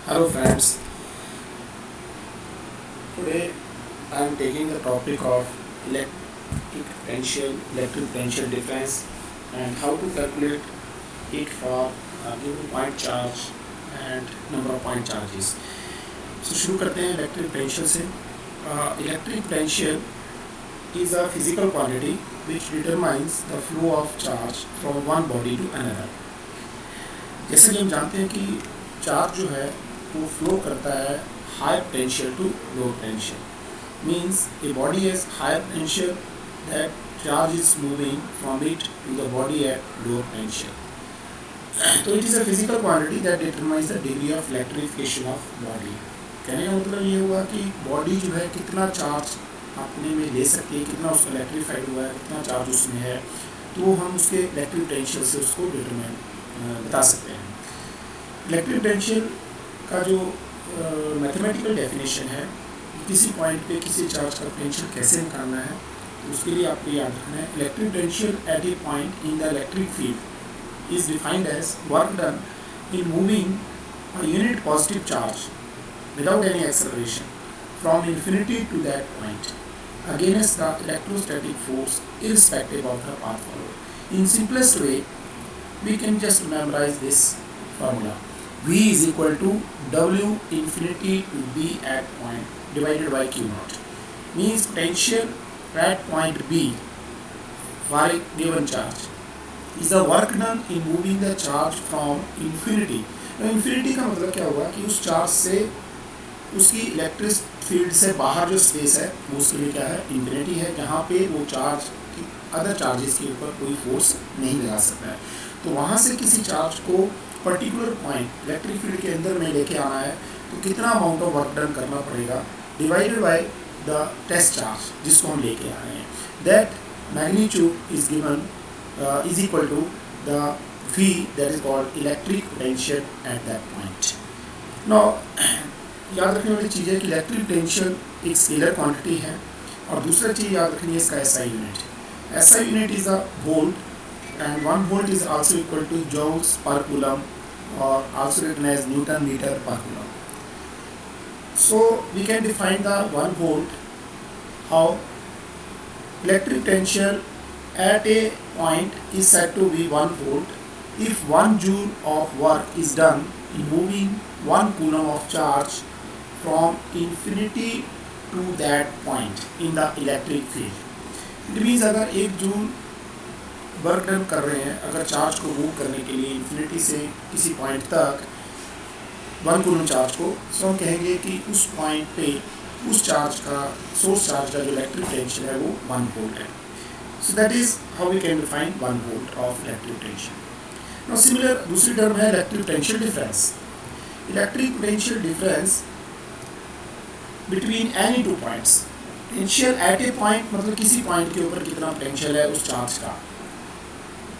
Hello friends, today I am taking the topic of electric potential difference and how to calculate it for given point charge and number of point charges. So शुरू करते हैं electric potential से. Electric potential is a physical quantity which determines the flow of charge from one body to another. जैसे कि हम जानते हैं कि चार्ज जो है वो फ्लो करता है high potential to low potential. Means a body has higher potential, that charge is moving from it to the body at lower potential. So it is a physical quantity that determines the degree of electrification of body. कहने का मतलब ये हुआ कि body जो है कितना charge अपने में ले सकती है, कितना उसका इलेक्ट्रीफाइड हुआ है, कितना चार्ज उसमें है, तो हम उसके इलेक्ट्रिक पोटेंशियल से उसको डिटरमाइन बता सकते हैं. इलेक्ट्रिक पोटेंशियल का जो मैथमेटिकल डेफिनेशन है, किसी पॉइंट पे किसी चार्ज का पोटेंशियल कैसे निकालना है, तो उसके लिए आपको याद रखना है electric potential at a point in the electric field is defined as work done in moving a unit positive charge without any acceleration from infinity to that point against the electrostatic force irrespective of the path followed. In simplest way, we can just memorize this formula. V is equal to W infinity to B at point divided by Q naught. Means potential at point B for a given charge is the work done in moving the charge from infinity. Now infinity का मतलब क्या हुआ कि उस charge से उसकी electric field से बाहर जो स्पेस है वो उसके लिए क्या है, इन्फिनिटी है, जहाँ पे वो चार्ज अदर चार्जेस के ऊपर कोई फोर्स नहीं लगा सकता है. तो वहाँ से किसी चार्ज को पर्टिकुलर पॉइंट इलेक्ट्रिक फील्ड के अंदर में लेके आना है, तो कितना अमाउंट ऑफ वर्क डन करना पड़ेगा divided by the test charge जिसको हम लेके आ रहे हैं. That magnitude is given is equal to the V that is called electric potential at that point. Now याद रखने वाली चीज़ है कि इलेक्ट्रिक पोटेंशियल एक स्केलर क्वांटिटी है, और दूसरा चीज़ याद रखनी है इसका SI unit. SI unit is a volt and 1 volt is also equal to joules per coulomb और also written as newton metre per coulomb. So we can define the 1 volt how electric potential at a point is said to be 1 volt if 1 joule of work is done in moving 1 coulomb of charge from infinity to that point in the electric field. It means अगर 1 joule work done कर रहे हैं, अगर charge को move करने के लिए infinity से किसी पॉइंट तक 1 कूलम चार्ज को, सो हम कहेंगे कि उस पॉइंट पे उस चार्ज का सोर्स चार्ज का जो इलेक्ट्रिक पोटेंशियल है वो 1 वोल्ट है. So that is how we can define 1 volt of electric potential. Now similar दूसरी टर्म है electric potential difference. Electric potential difference between any two points. Potential at a point मतलब किसी point के ऊपर कितना पोटेंशियल है उस चार्ज का,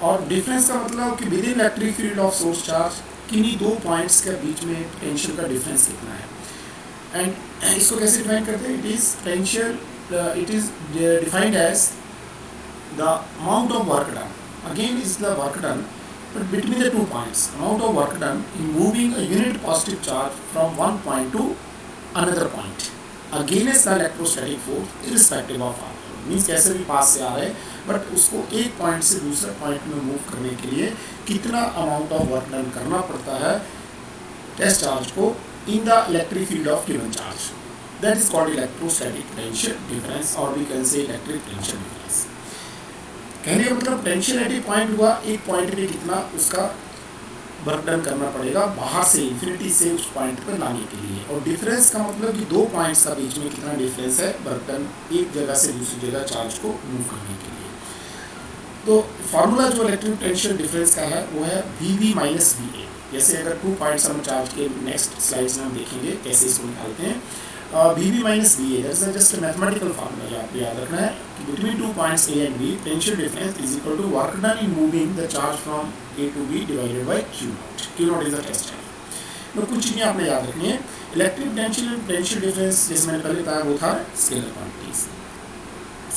और डिफरेंस का मतलब कि with in electric field of source charge किन्हीं दो पॉइंट्स के बीच में पोटेंशियल का डिफरेंस कितना है. एंड इसको कैसे डिफाइन करते हैं? It is potential, it is defined as the amount of work done, again is the work done, but between the 2 points, amount of work done in moving a unit positive charge from one point to another point against the electrostatic force irrespective of r. Means कैसे भी पास से आ रहे हैं, but उसको एक point से दूसरे point में मूव करने के लिए कितना अमाउंट ऑफ वर्क डन करना पड़ता है टेस्ट चार्ज को in the electric field of given charge. That is called electrostatic potential difference, और we can say electric potential difference. कहने का मतलब पोटेंशियल एट ए पॉइंट हुआ, एक पॉइंट पे कितना उसका वर्क डन करना पड़ेगा बाहर से इन्फिनिटी से उस पॉइंट पर लाने के लिए, और डिफरेंस का मतलब कि दो पॉइंट्स का बीच में कितना डिफरेंस है वर्क डन एक जगह से दूसरी जगह चार्ज को मूव करने के लिए. तो फार्मूला जो इलेक्ट्रिक पोटेंशियल डिफरेंस का है वो है VV माइनस VA. जैसे अगर 2 पॉइंट्स हम चार्ज के नेक्स्ट स्लाइड्स में हम देखेंगे कैसे इसको निकालते हैं. VV minus VA, that is just a mathematical formula. आपको याद रखना है कि between 2 points A and B, potential difference is equal to work done in moving the charge from A to B divided by Q naught. Q naught is the test time. तो कुछ चीज़ें आपने याद रखनी है. Electric potential and potential difference जैसे मैंने पहले बताया वो था scalar quantities.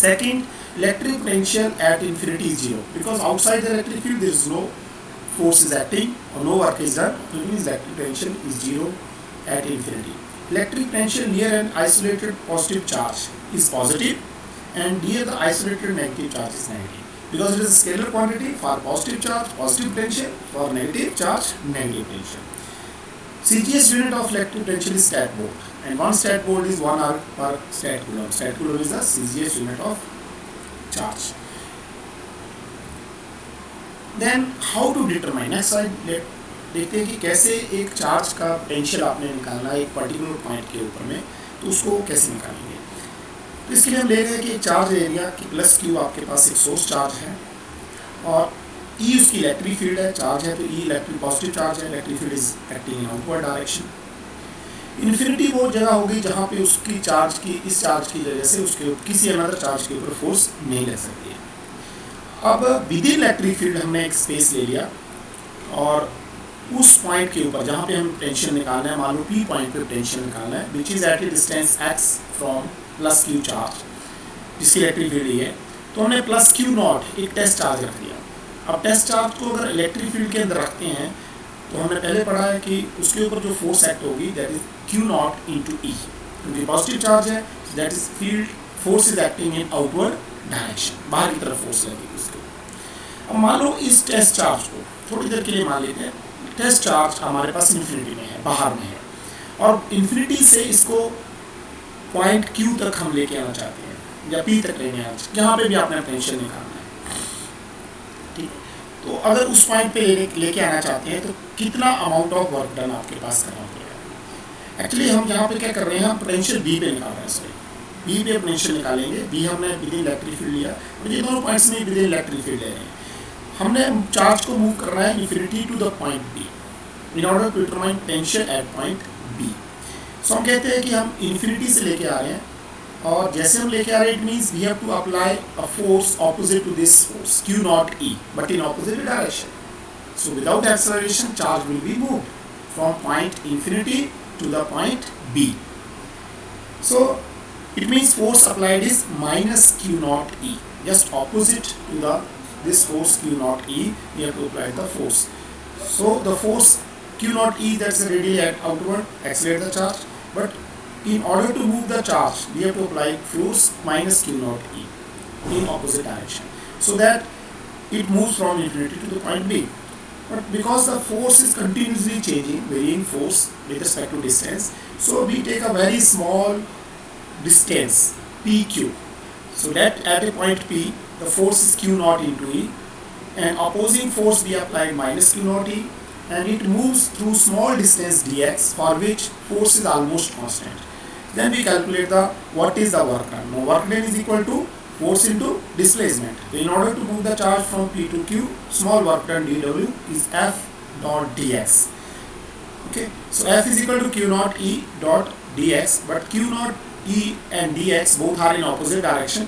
Second, electric potential at infinity is zero because outside the electric field there is no force is acting or no work is done. So it means electric potential is zero at infinity. Electric potential near an isolated positive charge is positive and near the isolated negative charge is negative. Because it is a scalar quantity, for positive charge, positive potential, for negative charge, negative potential. CGS unit of electric potential is stat volt, and one stat volt is 1 arc per stat coulomb. Stat coulomb is the CGS unit of charge. Then how to determine? Next slide देखते हैं कि कैसे एक charge का potential आपने निकालना है एक पर्टिकुलर पॉइंट के ऊपर में, तो उसको कैसे निकालेंगे। तो इसके लिए हम ले रहे हैं कि एक चार्ज एरिया की प्लस क्यू आपके पास एक सोर्स चार्ज है और ई उसकी इलेक्ट्रिक फील्ड है, चार्ज है तो ई इलेक्ट्रिक पॉजिटिव चार्ज है, electric field is acting in outward direction. Infinity वो जगह होगी जहाँ पे उसकी चार्ज की इस चार्ज की वजह से उसके किसी अनदर चार्ज के ऊपर फोर्स नहीं लग सकती है। अब विद इन इलेक्ट्रिक फील्ड हमने एक स्पेस ले लिया और उस पॉइंट के ऊपर जहाँ पे हम पोटेंशियल निकालना है, मान लो पी पॉइंट पे पोटेंशियल निकालना है which is at a distance X from plus Q charge, जिसकी इलेक्ट्रिक फील्ड है, तो हमने प्लस क्यू नॉट एक टेस्ट चार्ज रख दिया। अब टेस्ट चार्ज को अगर इलेक्ट्रिक फील्ड के अंदर रखते हैं तो हमने पहले पढ़ा है कि उसके ऊपर जो फोर्स एक्ट होगी that is q naught into E, क्योंकि पॉजिटिव चार्ज है that is field force is acting in outward direction, बाहर की तरफ फोर्स लगेगी उसके। अब मान लो इस टेस्ट चार्ज को थोड़ी देर के लिए मान लेते हैं, टेस्ट चार्ज हमारे पास इन्फिनिटी में है, बाहर में है, और इन्फिनिटी से इसको पॉइंट क्यू तक हम लेके आना चाहते हैं या पी तक लेने आना चाहते हैं, जहाँ पे भी आपने पोटेंशियल निकालना है, ठीक है। तो अगर उस पॉइंट पे लेके आना चाहते हैं तो कितना अमाउंट ऑफ वर्क डन आपके पास करना पड़ेगा। एक्चुअली हम यहाँ पे क्या कर रहे हैं, हम पोटेंशियल बी पे निकाल रहे हैं, सॉरी बी पे पोटेंशियल निकालेंगे। बी हमने विद इन इलेक्ट्रिक फील्ड लिया और ये दोनों पॉइंट्स में विद इन इलेक्ट्रिक फील्ड ले रहे हैं। हमने चार्ज को मूव करना है infinity to the point B in order to determine potential at point B. So हम कहते हैं कि हम इन्फिनिटी से लेके आ रहे हैं और जैसे हम लेके आ रहे हैं it means we have to apply a force opposite to this force Q not E but in opposite direction. So without acceleration charge will be moved from point infinity to the point B. So it means force applied is minus q naught e, just opposite to the this force q naught e, we have to apply the force. So the force q naught e, that's radially at outward accelerate the charge, but in order to move the charge we have to apply force minus q naught e in opposite direction so that it moves from infinity to the point b. But because the force is continuously changing, varying force with respect to distance, so we take a very small distance pq, so that at a point p the force is q naught into e and opposing force we apply minus q naught e and it moves through small distance dx for which force is almost constant. Then we calculate the what is the work done. Now work done is equal to force into displacement. So in order to move the charge from p to q, small work done dw is f dot dx. Okay, so f is equal to q naught e dot dx, but q naught e and dx both are in opposite direction,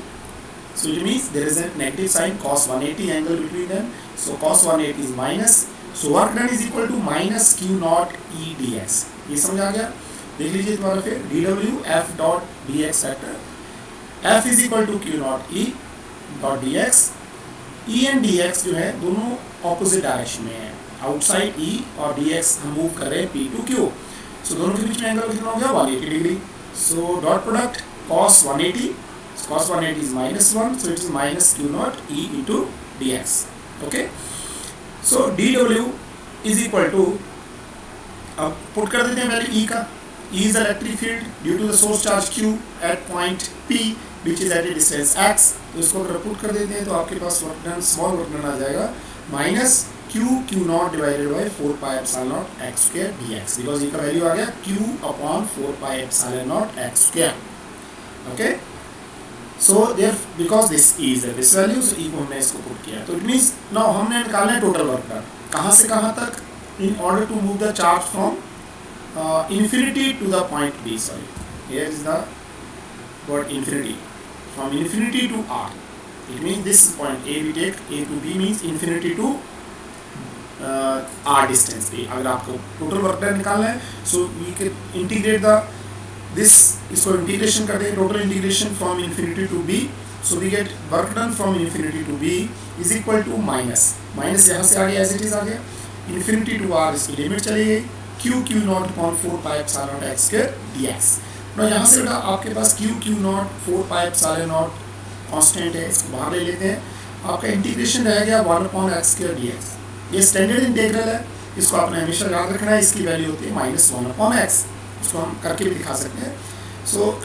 so it means there is a negative sign cos 180 angle between them, so cos 180 is minus, so work done is equal to minus q naught e dx. ये समझ आ गया? देख लीजिए दोबारा फिर dw f dot dx factor, f is equal to q naught e dot dx, e and dx जो है दोनों opposite direction में है, outside e और dx हम मूव कर रहे हैं p to q, so दोनों के बीच में एंगल कितना हो गया 180 degree. So dot product cos 180, so cos 180 is minus 1, so it is minus q naught e into dx. Okay, so dw is equal to, अब पुट कर देते हैं पहले e का, e is the electric field due to the source charge q at point p which is at a distance x, तो इसको अगर put कर देते हैं तो आपके पास work done small work done आ जाएगा minus q naught divided by 4 pi epsilon naught x square dx, because इसका वैल्यू आ गया q upon 4 pi epsilon naught x square. Okay, so there because this e is this value, so e को हमने इसको put किया, तो it means now हमने निकालना है टोटल वर्क डन कहाँ से कहाँ तक in order to move the charge from infinity to the point b. Sorry, here is the word infinity, from infinity to r. It means this point a we take a to b means infinity to r distance पे अगर आपको total work done निकालना है, so we can integrate the this, इसको integration कर दें, total integration from infinity to B, so we get work done from infinity to B is equal to minus, minus यहाँ से आ गया एज इट इज आ गया, इन्फिनिटी टू आर इसकी लिमिट चली गई, Q not upon 4 pi epsilon not X square dx. तो यहाँ से बेटा आपके पास Q not 4 pi epsilon not constant है, इसको बाहर ले लेते हैं। आपका इंटीग्रेशन रह गया 1 अपॉन एक्स स्क्वायर डीएक्स। ये स्टैंडर्ड इंटीग्रल है, इसको आपने हमेशा याद रखना है। इसकी वैल्यू होती है -1 अपॉन एक्स। इसको हम करके भी दिखा सकते हैं। सो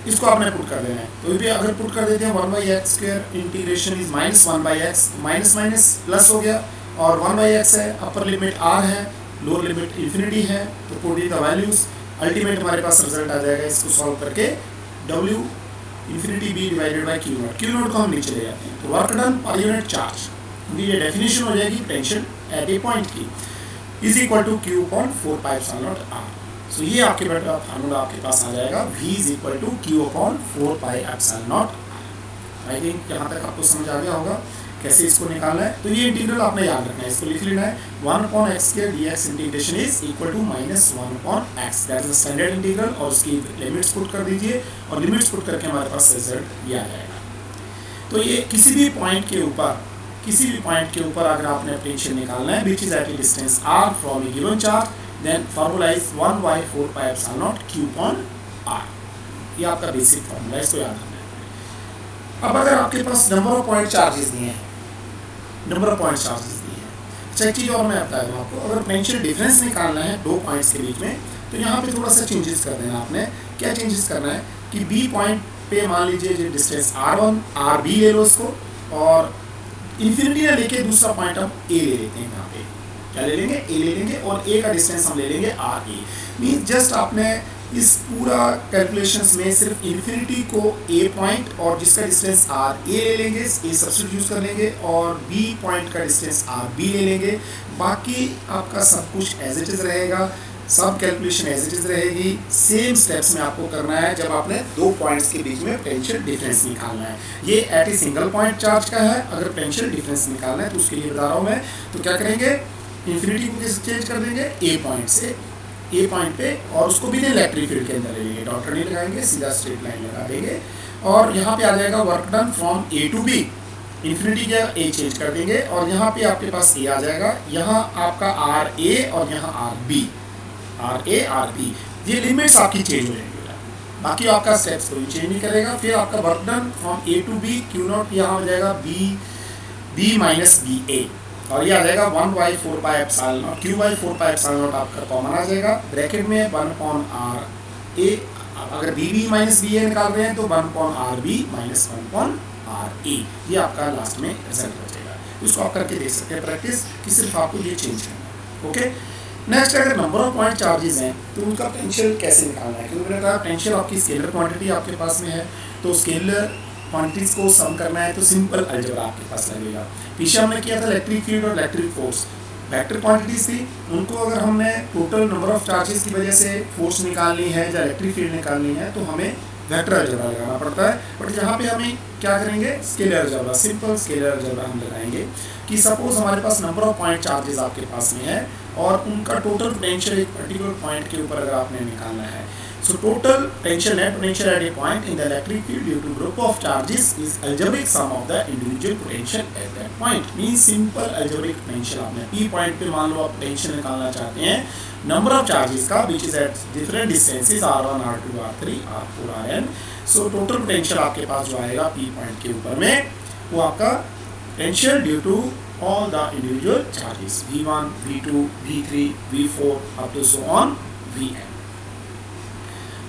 इसको आपने पुट कर देना है। तो भी अगर पुट कर देते हैं 1 by x square integration is -1 by X, minus minus plus हो गया और 1 बाई एक्स है, अपर लिमिट आर है, लोअर लिमिट इन्फिनिटी है। तो put in the values, ultimate हमारे पास रिजल्ट आ जाएगा। इसको सॉल्व करके W infinity B divided by Q not को हम नीचे ले जाते हैं। तो work done per unit charge, ये डेफिनेशन हो जाएगी पोटेंशियल एट ए पॉइंट की, is equal to q upon 4 pi epsilon naught r. So ये आपके फार्मूला आपके पास आ जाएगा, V is equal to q upon 4 pi epsilon naught. I think यहाँ तक आपको समझ आ गया होगा कैसे इसको निकालना है। तो ये इंटीग्रल आपने याद रखना है, इसको लिख लेना है 1 upon X square dx integration is equal to -1 upon X, that is the standard integral. और उसकी लिमिट्स पुट कर दीजिए और लिमिट्स पुट करके हमारे पास रिजल्ट ये आ जाएगा। तो ये किसी भी पॉइंट के ऊपर अगर आपने पोटेंशियल निकालना है which is at a distance r from a given charge, then formula is 1 by 4 pi epsilon not Q upon r। ये आपका बेसिक फार्मूला है, इसको याद रखना है। अब अगर आपके पास नंबर ऑफ पॉइंट चार्जेस दिए हैं, अच्छा एक चीज़ और मैं बता दूँ आपको, अगर पोटेंशियल डिफरेंस निकालना है दो पॉइंट्स के बीच में, तो यहाँ पे थोड़ा सा चेंजेस कर देना आपने। क्या चेंजेस करना है कि बी पॉइंट पे मान लीजिए जो डिस्टेंस r1 rb ले लो उसको, और इन्फिनिटी ना लेके दूसरा पॉइंट हम a ले लेते हैं। यहाँ पे क्या ले लेंगे, a ले लेंगे, और a का डिस्टेंस हम ले लेंगे ra। मीन्स जस्ट आपने इस पूरा कैलकुलेशंस में सिर्फ इन्फिनिटी को a पॉइंट और जिसका डिस्टेंस r a ले लेंगे, a सब्स्टिट्यूट यूज कर लेंगे, और b पॉइंट का डिस्टेंस r b ले लेंगे। बाकी आपका सब कुछ एज इट इज रहेगा, सब कैलकुलेशन एज इट इज रहेगी। सेम स्टेप्स में आपको करना है जब आपने दो पॉइंट्स के बीच में पोटेंशियल डिफरेंस निकालना है। ये at a single point charge का है, अगर पोटेंशियल डिफरेंस निकालना है तो उसके लिए बता रहा हूँ मैं। तो क्या करेंगे, इन्फिनिटी को कैसे चेंज कर देंगे, ए पॉइंट से ए पॉइंट पे, और उसको भी इलेक्ट्रिक फील्ड के अंदर ले लेंगे, डॉट नहीं लगाएंगे, सीधा स्ट्रेट लाइन लगा देंगे। और यहाँ पे आ जाएगा work done from A to B, infinity का ए चेंज कर देंगे, और यहाँ पे आपके पास ए आ जाएगा, यहाँ आपका आर ए और यहाँ R B, R A R B, ये लिमिट्स आपकी चेंज हो जाएंगी। बाकी आपका स्टेप्स कोई चेंज नहीं करेगा। फिर आपका work done from A to B, Q not यहाँ हो जाएगा बी माइनस बी ए, और ये आ जाएगा 1 by 4 pi epsilon not, Q by 4 pi epsilon not आपका कॉमन आ जाएगा। ब्रैकेट में 1 अपॉन आर ए, अगर बी माइनस बी ए निकाल रहे हैं तो 1 upon r b minus 1 upon r a, ये आपका लास्ट में रिजल्ट हो जाएगा। इसको आप करके देख सकते हैं प्रैक्टिस, कि सिर्फ आपको ये चेंज करना है। ओके, नेक्स्ट अगर नंबर ऑफ पॉइंट चार्जेस हैं तो उनका पोटेंशियल कैसे निकालना है, क्योंकि मैंने कहा पोटेंशियल आपकी स्केलर क्वांटिटी आपके पास में है, तो स्केलर क्वांटिटीज को सम करना है तो सिंपल अलजेब्रा आपके पास लगेगा। पीछे हमने किया था इलेक्ट्रिक फील्ड और इलेक्ट्रिक फोर्स, वेक्टर क्वांटिटीज थी, उनको अगर हमने टोटल नंबर ऑफ चार्जेस की वजह से फोर्स निकालनी है या इलेक्ट्रिक फील्ड निकालनी है तो हमें वेक्टर अलजेब्रा लगाना पड़ता है। बट यहाँ पे हमें क्या करेंगे, scalar algebra, simple scalar algebra हम लगाएंगे कि सपोज हमारे पास नंबर ऑफ पॉइंट चार्जेस आपके पास में है और उनका टोटल पोटेंशियल एक पर्टिकुलर पॉइंट के ऊपर अगर आपने निकालना है। So total potential, net potential at a point in the electric field due to group of charges is algebraic sum of the individual potential at that point. Means simple algebraic potential आपने P point पे मान लो आप potential निकालना चाहते हैं number of charges का which is at different distances R1, R2, R3, R4, Rn. So total potential आपके पास जो आएगा P point के ऊपर में वो आपका potential due to all the individual charges V1, V2, V3, V4 up to so on Vn.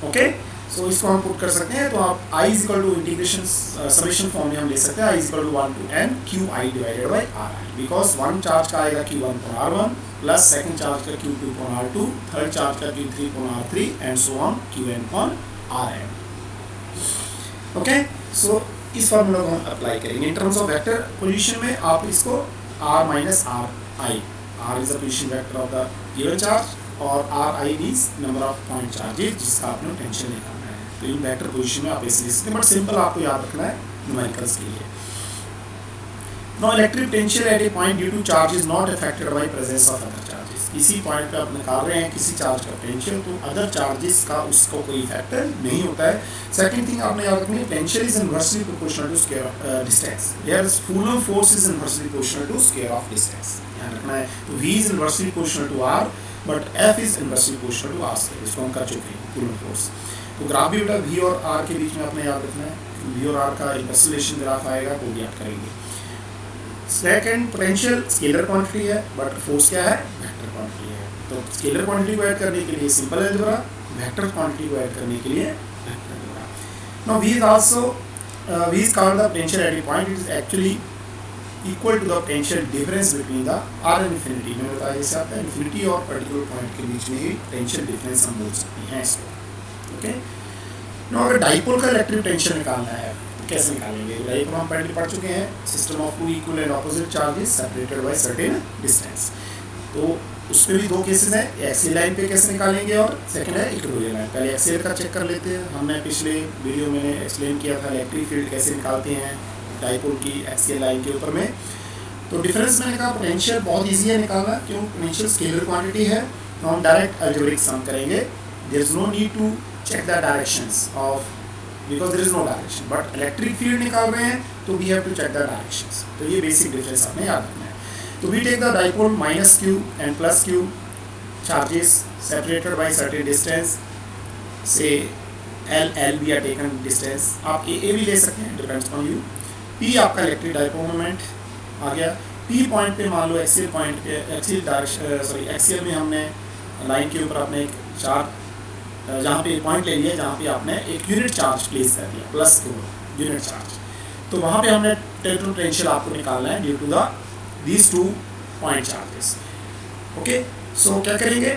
Okay, so इसको हम पुट कर सकते हैं। तो आप i is equal to integration summation form में हम ले सकते हैं, i is equal to 1 to n qi divided by ri, because one charge का आएगा q1 upon r1 plus second charge का q2 upon r2, third charge का q3 upon r3 and so on qn upon rn। Okay, so इस formula को हम apply करेंगे in terms of vector position में। आप इसको r minus ri, r is the position vector of the given charge और r i means number of point charges जिसका आपने टेंशन निकालना है। तो इन वेक्टर पोजीशन में आप ऐसे लिख सकते हैं, बट सिंपल आपको याद रखना है न्यूमेरिकल्स के लिए। No electric potential at a point due to charge is not affected by presence of other charges. किसी पॉइंट पे आप निकाल रहे हैं किसी चार्ज का पोटेंशियल, तो अदर चार्जेस का उसको कोई इफेक्ट नहीं होता है। सेकंड थिंग आपने याद रखनी है, potential is inversely proportional to square of distance, where Coulomb force is inversely proportional to square of distance, ध्यान रखना है। तो V is inversely proportional to R, but F is inversely proportional to R square, इसको हम कर चुके हैं coulomb force. तो ग्राफ भी बेटा वी और आर के बीच में आपने याद रखना है, वी और आर का इनवर्स रिलेशन ग्राफ आएगा वो भी याद करेंगे। सेकेंड, पोटेंशियल स्केलर क्वांटिटी है बट फोर्स क्या है, वेक्टर क्वांटिटी है। तो स्केलर क्वांटिटी को ऐड करने के लिए सिंपल अलजेब्रा, वेक्टर क्वांटिटी को ऐड करने के लिए vector algebra. Now V is also V is called the potential at a point, it is actually equal to the potential difference between the R and infinity. मैंने बताया जैसे आपका infinity और particular point के बीच में ही पोटेंशियल डिफरेंस हम बोल सकते हैं इसको। ओके, नो अगर डाइपोल का इलेक्ट्रिक पोटेंशियल निकालना है तो कैसे निकालेंगे? डाइपोल हम पहले पढ़ चुके हैं, system of two equal and opposite charges separated by certain distance. तो उसमें भी दो केसेस हैं, एक्सियल लाइन पे कैसे निकालेंगे और सेकंड है इक्वेटोरियल लाइन। पहले एक्सियल का चेक कर लेते हैं। हमने पिछले वीडियो में एक्सप्लेन किया था इलेक्ट्रिक फील्ड कैसे निकालते हैं डाइपोल की एक्सियल लाइन के ऊपर में। तो डिफरेंस मैंने कहा पोटेंशियल बहुत ईजी है निकालना, क्यों? पोटेंशियल स्केलर क्वांटिटी है तो हम डायरेक्ट अलजेब्रिक सम करेंगे। There is no need to check the directions of, because there is no direction, but electric field निकाल रहे हैं तो we have to check the directions. तो ये बेसिक डिफरेंस आपने याद रखना है। तो we take the dipole minus q and plus q charges separated by certain distance, say l be are taken distance, आप ए भी ले सकते हैं, डिपेंड्स ऑन यू। पी आपका इलेक्ट्रिक डाइपोल मोमेंट आ गया। पी पॉइंट पे मान लो एक्सियल पॉइंट पे, एक्सियल में हमने लाइन के ऊपर आपने एक चार्ज, जहाँ पे पॉइंट ले लिया जहाँ पे आपने एक यूनिट चार्ज प्लेस कर दिया, प्लस को यूनिट चार्ज, तो वहाँ पे हमने टोटल पोटेंशियल आपको निकालना है due to the these two point charges. Okay, so क्या करेंगे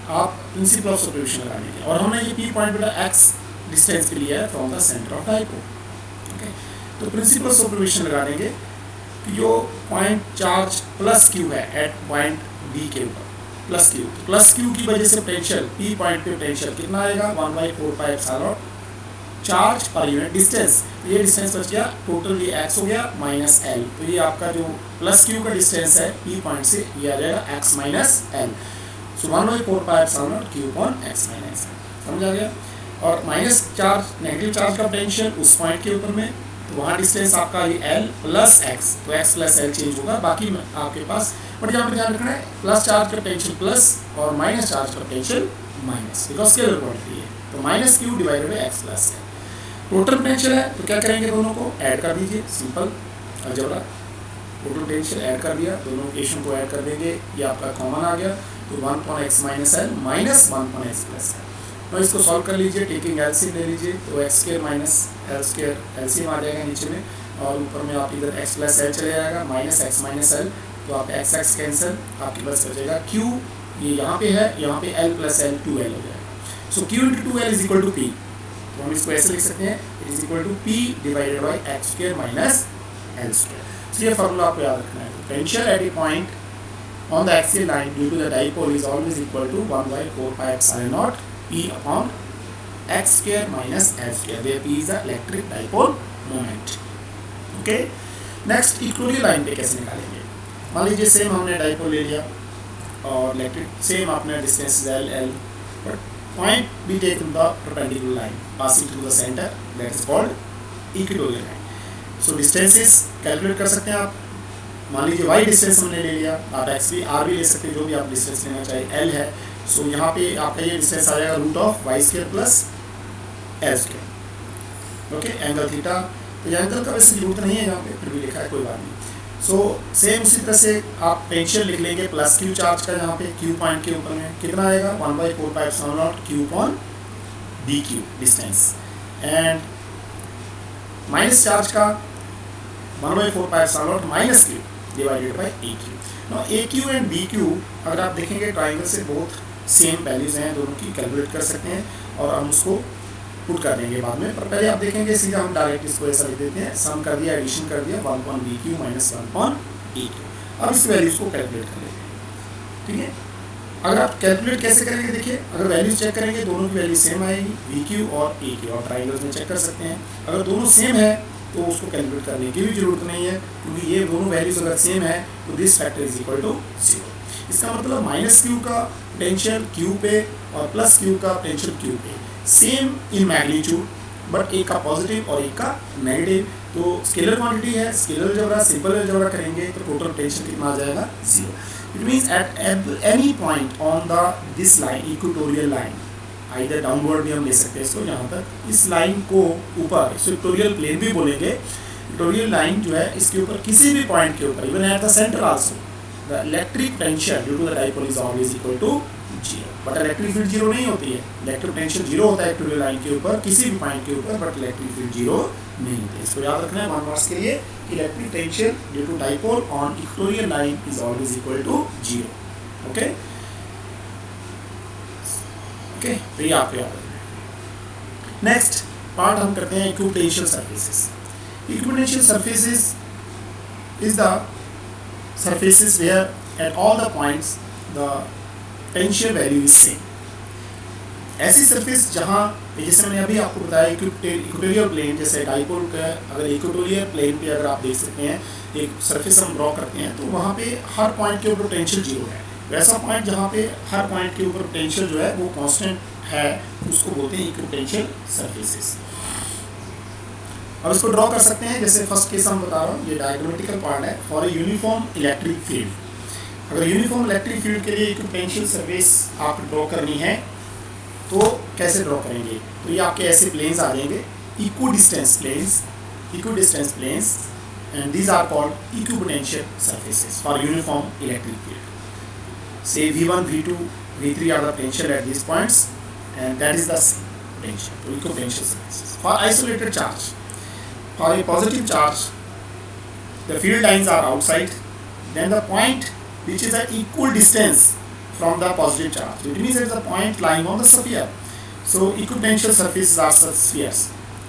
आप? प्रिंसिपल ऑफ सुपरपोजिशन लगाएंगे और हमने ये पी पॉइंट बेटा एक्स डिस्टेंस पे लिया है from the centre of dipole. Okay, तो प्रिंसिपल ऑफ सुपरपोजिशन लगा देंगे कि जो पॉइंट चार्ज प्लस क्यू है एट पॉइंट बी के ऊपर, प्लस क्यू, तो प्लस क्यू की वजह से पोटेंशियल पी पॉइंट पे पोटेंशियल कितना आएगा? 1/4πε0 चार्ज पर यूनिट डिस्टेंस। ये डिस्टेंस बच गया, टोटल ये एक्स हो गया माइनस एल। तो ये आपका जो प्लस क्यू का डिस्टेंस है पी पॉइंट से, ये आ जाएगा x minus l. So 1/4πε0 q upon x minus l, समझ आ गया? और माइनस चार्ज, नेगेटिव चार्ज का पोटेंशियल उस पॉइंट के ऊपर में, तो वहाँ डिस्टेंस आपका ये एल प्लस एक्स, तो एक्स प्लस एल चेंज होगा, बाकी आपके पास, बट यहाँ पर ध्यान रखना है प्लस चार्ज का पोटेंशियल प्लस और माइनस चार्ज का potential minus, because scalar quantity है। तो minus q divided by x plus है। टोटल पोटेंशियल है तो क्या करेंगे? दोनों को ऐड कर दीजिए, simple algebra. Total potential add कर दिया, दोनों इक्वेशन को ऐड कर देंगे, ये आपका कॉमन आ गया, तो 1/x minus L minus 1/x plus L. तो इसको सॉल्व कर लीजिए, टेकिंग एलसीएम ले लीजिए, तो x square minus l square LCM आ जाएगा नीचे में, और ऊपर में आप इधर एक्स प्लस एल चले जाएगा, माइनस एक्स माइनस एल, तो आप एक्स एक्स कैंसिल, आपके पास बचेगा क्यू, ये यहाँ पे है, यहाँ पे एल प्लस एल 2l हो जाएगा। So q into 2l is equal to P, तो हम इसको ऐसे लिख सकते हैं, it is equal to P divided by x square minus l square. तो ये फॉर्मूला आपको याद रखना है। Potential at a point on the axial line due to the dipole is always equal to 1/4πε0 P upon x square minus L square, where P is the electric dipole moment. Okay, next equatorial line पे कैसे निकालेंगे? मान लीजिए same हमने dipole ले लिया और electric same आपने distance L, but point be taken the perpendicular line passing through the center, that is called equatorial line. So distances calculate कर सकते हैं आप। मान लीजिए y डिस्टेंस हमने ले लिया, आप x भी r भी ले सकते हैं, जो भी आप डिस्टेंस लेना चाहिए, l है। सो यहाँ पे आपका ये डिस्टेंस आ जाएगा root of y square plus l square. Okay, angle theta, तो ये एंगल का वैसे जरूरत नहीं है यहाँ पे, फिर भी लिखा है, कोई बात नहीं। सो सेम उसी तरह से आप पोटेंशियल लिख लेंगे प्लस क्यू चार्ज का, यहाँ पे क्यू पॉइंट के ऊपर में कितना आएगा? 1/4πε0 q upon d q distance, and minus charge का 1/4πε0 minus q divided by a q. Now a q and b q अगर आप देखेंगे ट्राइंगल से बहुत सेम वैल्यूज हैं, दोनों की कैलकुलेट कर सकते हैं, और हम उसको पुट कर देंगे बाद में। पर पहले आप देखेंगे सीधा हम डायरेक्ट इसको ऐसा लिख देते हैं, सम कर दिया, एडिशन कर दिया, 1/bq माइनस 1/e क्यू। अब इस वैल्यूज को कैलकुलेट कर लेते हैं, ठीक है? अगर आप कैलकुलेट कैसे करेंगे, देखिए अगर वैल्यूज चेक करेंगे दोनों की वैल्यू सेम आएगी, वी क्यू और ए क्यू, और ट्राइंगल्स में चेक कर सकते हैं। अगर दोनों सेम है तो उसको कैलकुलेट करने की भी जरूरत नहीं है, क्योंकि ये दोनों वैल्यूज अगर सेम है तो this factor is equal to 0। इसका मतलब माइनस क्यू का पोटेंशियल क्यू पे और प्लस क्यू का पोटेंशियल क्यू पे सेम इन मैग्नीट्यूड, बट एक का पॉजिटिव और एक का नेगेटिव। तो स्केलर क्वांटिटी है, स्केलर अलजेब्रा सिंपल अलजेब्रा करेंगे तो टोटल पोटेंशियल कितना आ जाएगा? 0। It means at any point on the this line equatorial line, either downward भी हम ले सकते हैं इसको, यहाँ तक इस लाइन को ऊपर, इसको इक्वेटोरियल प्लेन भी बोलेंगे, इक्वेटोरियल लाइन जो है इसके ऊपर किसी भी पॉइंट के ऊपर, even at the centre also, the electric potential due to the dipole is always equal to zero. But electric field zero नहीं होती है, इलेक्ट्रिक पोटेंशियल जीरो होता है इक्वेटोरियल लाइन के ऊपर किसी भी पॉइंट के ऊपर, बट इलेक्ट्रिक फील्ड जीरो नहीं होती। इसको याद रखना है 1 मार्क्स के लिए, electric potential due to dipole on equatorial line is always equal to zero. Okay okay, तो ये आपको याद रखना है। नेक्स्ट पार्ट हम करते हैं equipotential surfaces. Equipotential surfaces is the surfaces where at all the points the potential value is same। ऐसी सरफेस जहाँ, जैसे मैंने अभी आपको बताया इक्वेटोरियल प्लेन, जैसे डाइपोल का अगर इक्वेटोरियल प्लेन पे अगर आप देख सकते हैं एक सरफेस हम ड्रॉ करते हैं तो वहाँ पे हर पॉइंट के ऊपर पोटेंशियल जीरो है। वैसा पॉइंट जहाँ पे हर पॉइंट के ऊपर पोटेंशियल जो है वो कांस्टेंट है उसको बोलते हैं इक्विपोटेंशियल सरफेसेस। अब इसको ड्रॉ कर सकते हैं, जैसे फर्स्ट केस हम बता रहा हूँ, ये डायग्रामेटिकल पार्ट है for a uniform electric field. अगर यूनिफॉर्म इलेक्ट्रिक फील्ड के लिए इक्विपोटेंशियल सरफेस आप ड्रॉ करनी है तो कैसे ड्रॉ करेंगे, तो ये आपके ऐसे प्लेन्स आ जाएंगे, equidistance planes and these are called equipotential surfaces for uniform electric field. Say V1 V2 V3 are the potential at this points and that is the same potential, तो equipotential surfaces. For isolated charge, for a positive charge the field lines are outside, then the point which is at equal distance from the positive charge, it means it is a point lying on the sphere. So equipotential surfaces are such spheres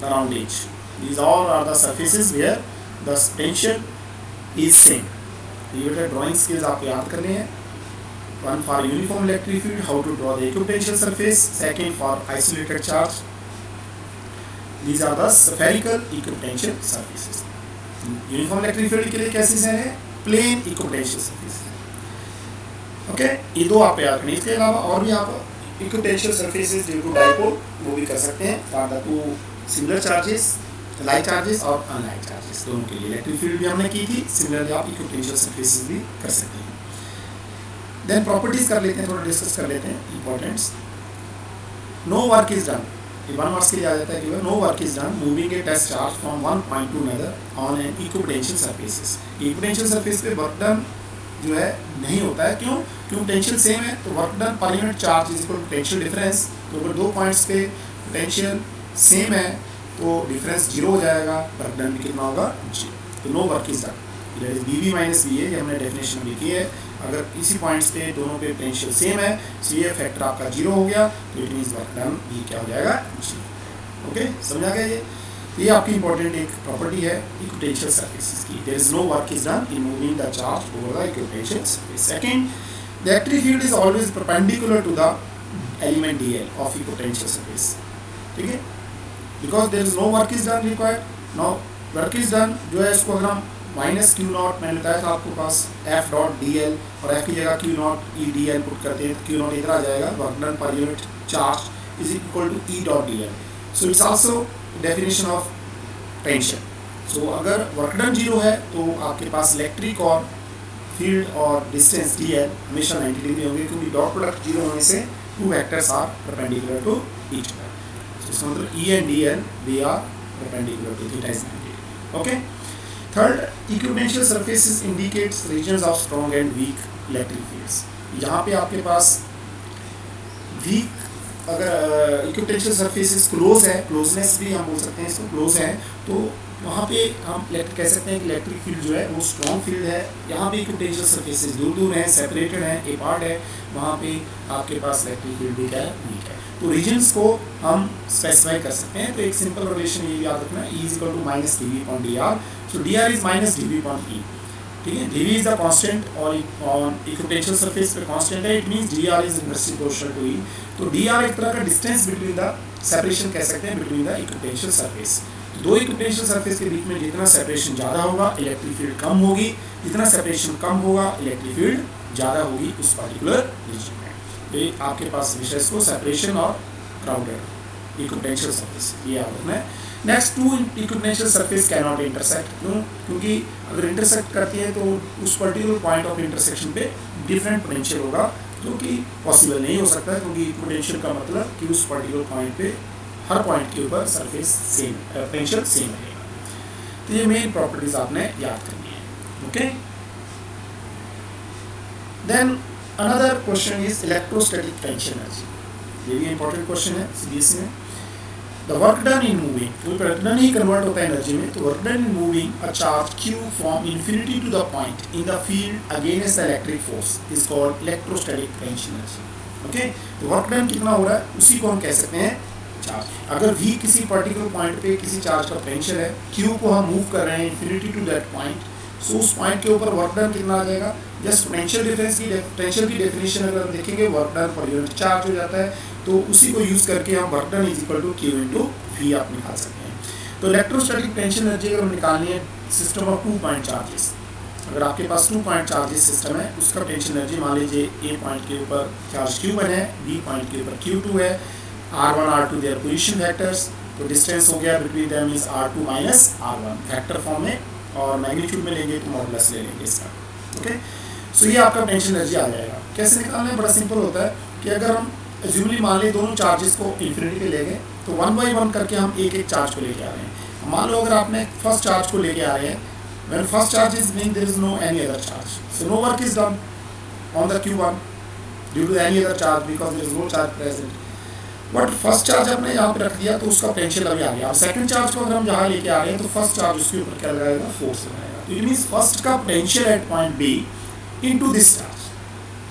around each. These all are the surfaces where the potential is same. ये drawing skills आपको याद करने हैं। One for uniform electric field, how to draw the equipotential surface. Second for isolated charge. These are the spherical equipotential surfaces. Uniform electric field के लिए कैसे से है, प्लेन इक्विपोटेंशियल सरफेस। ओके, ये दो आप याद रखनी। इसके अलावा और भी आप equipotential surfaces due to dipole वो भी कर सकते हैं for the two similar charges, like charges और अनलाइक चार्जेस, दोनों के लिए इलेक्ट्रिक फील्ड भी हमने की थी, सिमिलरली आप इक्विपोटेंशियल सरफेसेस भी कर सकते हैं। देन प्रॉपर्टीज कर लेते हैं, थोड़ा डिस्कस कर लेते हैं importants. No work is done, 1 marks के लिए आ जाता है कि no work is done moving a test charge from one point to another on an equipotential surfaces. Equipotential surface पे वर्क डन जो है नहीं होता है, क्यों? क्यों पोटेंशियल सेम है, तो work done per unit charge is equal to potential difference. तो अगर 2 पॉइंट्स पे पोटेंशियल सेम है तो डिफरेंस 0 हो जाएगा, वर्क डन भी कितना होगा 0। तो no work is done, BV minus VA, ये हमने डेफिनेशन लिखी है। अगर इसी पॉइंट्स पे दोनों पे पोटेंशियल सेम है तो ये फैक्टर आपका 0 हो गया, तो इट मीन्स वर्क डन भी क्या हो जाएगा 0। ओके, समझा गया? ये आपकी इंपॉर्टेंट एक प्रॉपर्टी है इक्विपोटेंशियल सरफेसेस की। There is no work is done in moving the charge over the equipotential surface. Second, the electric field is always perpendicular to the element DL of equipotential surface. ठीक है, because there is no work is done required. No work is done जो है इसको अगर हम minus Q not, मैंने बताया था आपको पास F डॉट DL, और F की जगह Q naught E DL put करते हैं, Q नॉट इधर आ जाएगा, work done per unit charge is equal to E dot DL। So it's also definition of tension. So अगर वर्क डन 0 है तो आपके पास इलेक्ट्रिक और फील्ड और डिस्टेंस DL हमेशा 90 डिग्री होंगे, क्योंकि डॉट प्रोडक्ट 0 होने से 2 vectors are perpendicular to each other. So इसका मतलब E and DL they are perpendicular to theta is 90। Okay, third, equipotential surfaces indicates regions of strong and weak electric fields. यहाँ पे आपके पास वीक, अगर equipotential surfaces close है, closeness भी हम बोल सकते हैं इसको, क्लोज है, तो वहाँ पे हम कह सकते हैं कि इलेक्ट्रिक फील्ड जो है वो स्ट्रॉन्ग फील्ड है। यहाँ पे इक्विपोटेंशियल सरफेसेस दूर दूर हैं, सेपरेटेड हैं, ए पार्ट है, वहाँ पे आपके पास इलेक्ट्रिक फील्ड भी क्या है, वीक है। तो रीजन्स को हम स्पेसिफाई कर सकते हैं। तो एक सिंपल रिलेशन ये याद रखना, E is equal to minus dV/dr। So dr is minus dV/E। ठीक है, dV इज द कांस्टेंट और ऑन इक्विपोटेंशियल सरफेस पे कांस्टेंट है, it means dr is inversely proportional to E। तो dr एक तरह का डिस्टेंस बिटवीन द सेपरेशन कह सकते हैं बिटवीन द इक्विपोटेंशियल सरफेस। दो इक्विपोटेंशियल सरफेस के बीच में जितना सेपरेशन ज़्यादा होगा इलेक्ट्रिक फील्ड कम होगी, जितना सेपरेशन कम होगा इलेक्ट्रिक फील्ड ज़्यादा होगी उस पर्टिकुलर रीजन में। तो आपके पास विषय को सेपरेशन और क्राउडेड इक्विपोटेंशियल सरफेस, ये याद रखना है। Next, two equipotential surface can not intersect. क्यों? क्योंकि अगर इंटरसेक्ट करती है तो उस पर्टिकुलर पॉइंट ऑफ इंटरसेक्शन पे डिफरेंट पोटेंशियल होगा, जो कि पॉसिबल नहीं हो सकता, क्योंकि इक्विपोटेंशियल का मतलब कि उस पर्टिकुलर पॉइंट पे हर पॉइंट के ऊपर सरफेस सेम, पोटेंशियल सेम रहेगा। तो ये मेन प्रॉपर्टीज आपने याद करनी है। Okay, then another question is electrostatic tension energy. ये भी इंपॉर्टेंट क्वेश्चन है सीबीएसई में। The work done in moving, तो वर्क डन ही कन्वर्ट होता है एनर्जी में, तो work done in moving a charge q from infinity to the point in the field against the electric force is called electrostatic tension energy. Okay, तो work done कितना हो रहा है उसी को हम कह सकते हैं चार्ज। अगर v किसी पर्टिकुलर पॉइंट पे किसी चार्ज का पोटेंशियल है, q को हम मूव कर रहे हैं infinity to that point, so उस पॉइंट के ऊपर वर्क डन कितना आ जाएगा। जस्ट पोटेंशियल डिफरेंस की पोटेंशियल की डेफिनेशन अगर हम देखेंगे, work done per unit charge हो जाता है, तो उसी को यूज करके हम work done is equal to q into v आप निकाल सकते हैं। तो इलेक्ट्रोस्टैटिक टेंशन एनर्जी अगर हम निकालनी है सिस्टम ऑफ 2 पॉइंट चार्जेस, अगर आपके पास 2 पॉइंट चार्जेस सिस्टम है, उसका टेंशन एनर्जी मान लीजिए a पॉइंट के ऊपर चार्ज q1 है, b पॉइंट के ऊपर q2 है, r1 r2 their position vectors, तो डिस्टेंस हो गया between them is r2 minus r1 vector form में, और मैग्नीट्यूड में लेंगे तो मॉडुलस ले लेंगे इसका। ओके, सो ये आपका टेंशन एनर्जी आ जाएगा। कैसे निकालना है, बड़ा सिंपल होता है कि अगर हम एज्यूमली मान लें दोनों चार्जेस को इन्फिनिटी पे ले गए, तो 1 बाई 1 करके हम एक एक चार्ज को लेके आ रहे हैं। मान लो अगर आपने फर्स्ट चार्ज को लेके आ रहे हैं, when first charge is mean there is no any other charge, so no work is done on the q1 due to any other charge because there is no charge present. But first charge आपने यहाँ पे रख दिया तो उसका potential अभी आ गया। अब सेकंड चार्ज को अगर हम यहाँ लेके आ रहे हैं तो फर्स्ट चार्ज उसके ऊपर क्या लगाएगा, फोर्स लगाएगा। तो इट मींस फर्स्ट का potential at point B into this charge,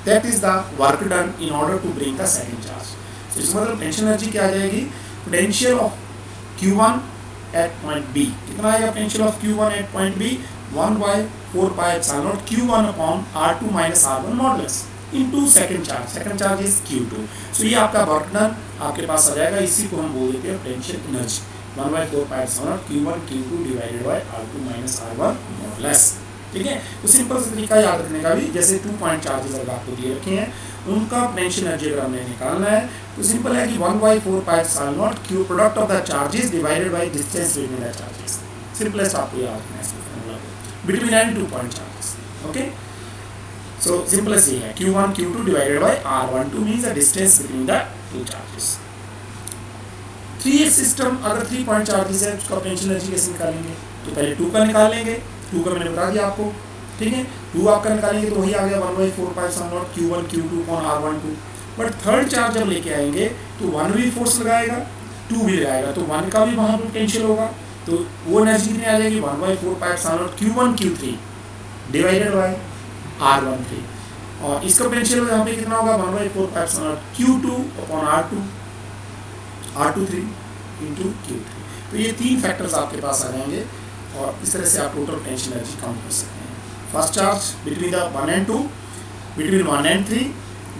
that is the work done in order to bring the second charge. तो इसका मतलब टेंशन एनर्जी क्या आ जाएगी, potential of q1 at point B, कितना आएगा potential of q1 at point B, 1 by 4 pi epsilon naught q1 upon r2 minus r1 modulus into second charge is q2। So ये आपका वर्क डन आपके पास आ जाएगा, इसी को हम बोल देते हैं potential energy, 1 by 4 pi epsilon naught q1 q2 divided by r2 minus r1 modulus. ठीक है, तो सिंपल सा तरीका याद रखने का भी, जैसे 2 पॉइंट चार्जेस अगर आपको दिए रखे हैं, उनका पोटेंशियल एनर्जी अगर हमने निकालना है तो सिंपल है कि 1 by 4 pi epsilon naught q product of the charges divided by distance between the charges. Simplest आपको याद रखना है इसका formula between any 2 point charges. Okay, so simplest ये है q1 q2 divided by r12 means the distance between the 2 charges. 3 system अगर 3 point charges है उसका पोटेंशियल एनर्जी कैसे निकालेंगे, तो पहले 2 का निकाल लेंगे, 2 का मैंने बता दिया आपको। ठीक है, 2 आपका निकालेंगे तो वही आ गया 1 by 4 pi epsilon naught q1 q2 upon r12। But third charge जब लेके आएंगे तो 1 भी फोर्स लगाएगा, 2 भी लगाएगा, तो 1 का भी वहाँ पर पोटेंशियल होगा, तो वो एनर्जी कितनी आ जाएगी 1 by 4 pi epsilon naught q1 q3 divided by r13, और इसका पोटेंशियल यहाँ पे कितना होगा 1 by 4 pi epsilon not q2 upon r23 into q3। तो ये 3 फैक्टर्स आपके पास आ जाएंगे, और इस तरह से आप टोटल पोटेंशियल एनर्जी काउंट कर सकते हैं। First charge between the 1 and 2, between 1 and 3,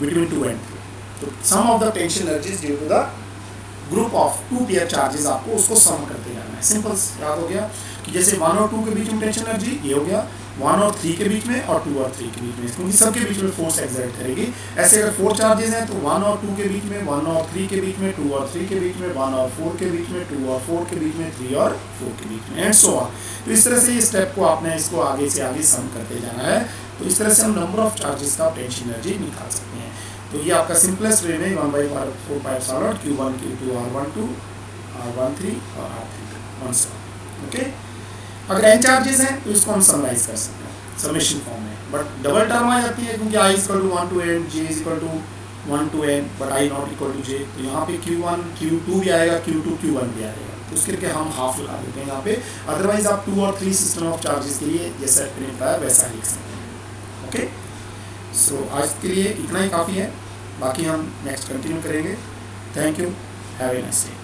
between 2 and 3। तो sum of the potential energies due to the group of 2 pair charges आपको उसको सम करते जाना है। सिंपल याद हो गया कि जैसे 1 और 2 के बीच में पोटेंशियल एनर्जी ये हो गया, 1 और 3 के बीच में, और 2 और 3 के बीच में, क्योंकि सबके बीच में फोर्स एक्सर्ट करेगी। ऐसे अगर 4 चार्जेस हैं तो 1 और 2 के बीच में, 1 और 3 के बीच में, 2 और 3 के बीच में, 1 और 4 के बीच में, 2 और 4 के बीच में, 3 और 4 के बीच में, एंड सो ऑन। तो इस तरह से ये स्टेप को आपने इसको आगे से आगे सम करते जाना है। तो इस तरह से हम नंबर ऑफ चार्जेस का पोटेंशियल एनर्जी निकाल सकते हैं। तो ये आपका सिंपलेस्ट वे में 1 by 4 pi epsilon naught q1 q2 r12 r13 और r32। ओके, अगर n चार्जेस हैं तो इसको हम समराइज कर सकते हैं समेशन फॉर्म में, बट डबल टर्म आ जाती है क्योंकि i equal to 1 to n, j equal to 1 to n, but i not equal to j। तो यहाँ पे q1 q2 भी आएगा, q2 q1 भी आएगा, तो उसके लिए हम हाफ लगा देते हैं यहाँ पे। अदरवाइज आप 2 और 3 सिस्टम ऑफ चार्जेस के लिए जैसा प्रिंट है वैसा लिख सकते हैं। ओके, सो आज के लिए इतना ही काफ़ी है, बाकी हम नेक्स्ट कंटिन्यू करेंगे। Thank you, have a nice day.